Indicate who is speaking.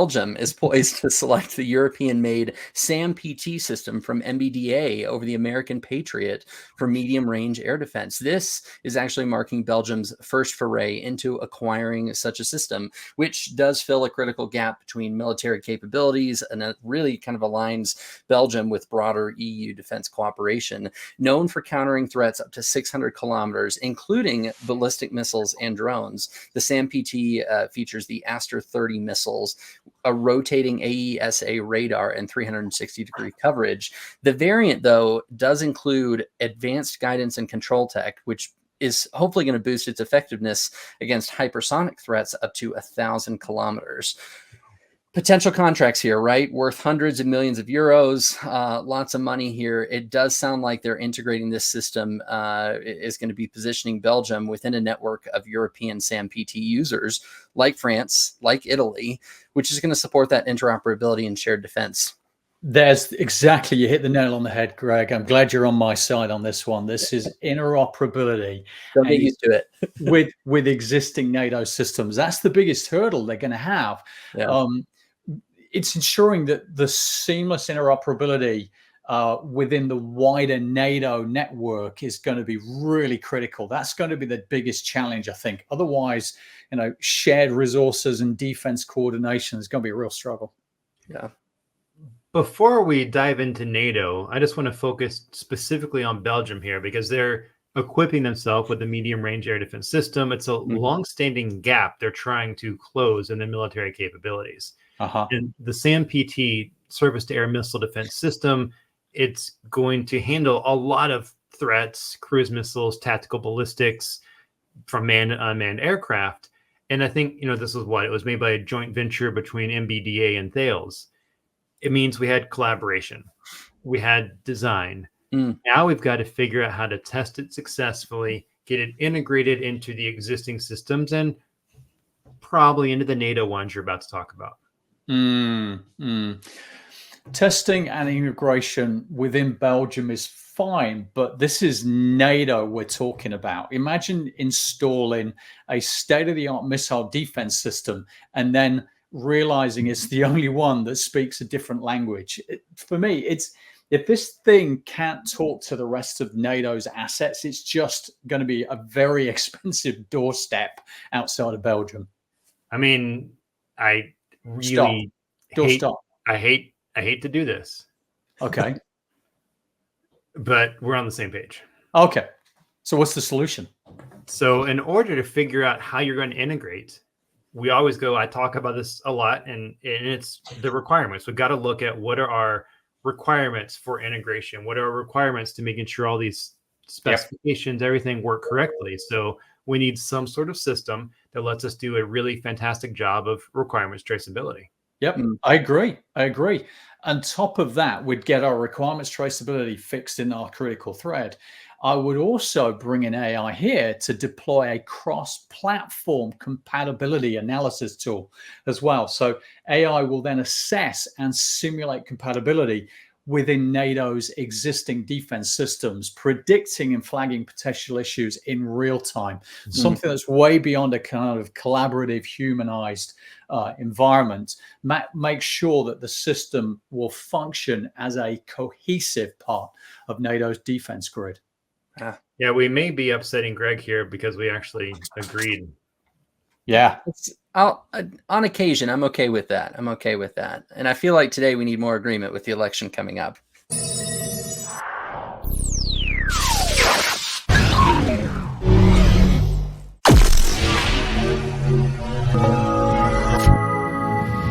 Speaker 1: Belgium is poised to select the European-made SAMP system from MBDA over the American Patriot for medium-range air defense. This is actually marking Belgium's first foray into acquiring such a system, which does fill a critical gap between military capabilities, and it really kind of aligns Belgium with broader EU defense cooperation. Known for countering threats up to 600 kilometers, including ballistic missiles and drones, the SAMP-PT features the Aster 30 missiles, a rotating AESA radar, and 360-degree coverage. The variant, though, does include advanced guidance and control tech, which is hopefully going to boost its effectiveness against hypersonic threats up to 1,000 kilometers. Potential contracts here, right? Worth hundreds of millions of euros, lots of money here. It does sound like they're integrating this system is going to be positioning Belgium within a network of European SAMP-PT users like France, like Italy, which is going to support that interoperability and shared defense.
Speaker 2: There's exactly, you hit the nail on the head, Greg. I'm glad you're on my side on this one. This is interoperability.
Speaker 1: Don't get used to it.
Speaker 2: with existing NATO systems. That's the biggest hurdle they're going to have.
Speaker 1: Yeah.
Speaker 2: It's ensuring that the seamless interoperability within the wider NATO network is going to be really critical. That's going to be the biggest challenge, I think. Otherwise, shared resources and defense coordination is going to be a real struggle.
Speaker 1: Yeah.
Speaker 3: Before we dive into NATO, I just want to focus specifically on Belgium here, because they're equipping themselves with a medium-range air defense system. It's a long-standing gap they're trying to close in their military capabilities. And the SAMP-PT surface-to-air missile defense system, it's going to handle a lot of threats, cruise missiles, tactical ballistics from manned and unmanned aircraft. And I think, this is what it was made by a joint venture between MBDA and Thales. It means we had collaboration, we had design. Now we've got to figure out how to test it successfully, get it integrated into the existing systems, and probably into the NATO ones you're about to talk about.
Speaker 2: Testing and integration within Belgium is fine, but this is NATO we're talking about. Imagine installing a state-of-the-art missile defense system and then realizing it's the only one that speaks a different language. For me, it's if this thing can't talk to the rest of NATO's assets, it's just going to be a very expensive doorstep outside of Belgium.
Speaker 3: I mean, I really hate to do this.
Speaker 2: Okay.
Speaker 3: But we're on the same page.
Speaker 2: Okay. So what's the solution?
Speaker 3: So in order to figure out how you're going to integrate, we always I talk about this a lot, and it's the requirements. We've got to look at what are our requirements for integration? What are our requirements to making sure all these specifications, everything work correctly? So we need some sort of system that lets us do a really fantastic job of requirements traceability.
Speaker 2: Yep, I agree. On top of that, we'd get our requirements traceability fixed in our critical thread. I would also bring in AI here to deploy a cross-platform compatibility analysis tool as well. So AI will then assess and simulate compatibility within NATO's existing defense systems, predicting and flagging potential issues in real time, something that's way beyond a kind of collaborative, humanized environment. Make sure that the system will function as a cohesive part of NATO's defense grid.
Speaker 3: Yeah, we may be upsetting Greg here because we actually agreed.
Speaker 2: Yeah.
Speaker 1: On occasion, I'm okay with that. And I feel like today we need more agreement with the election coming up.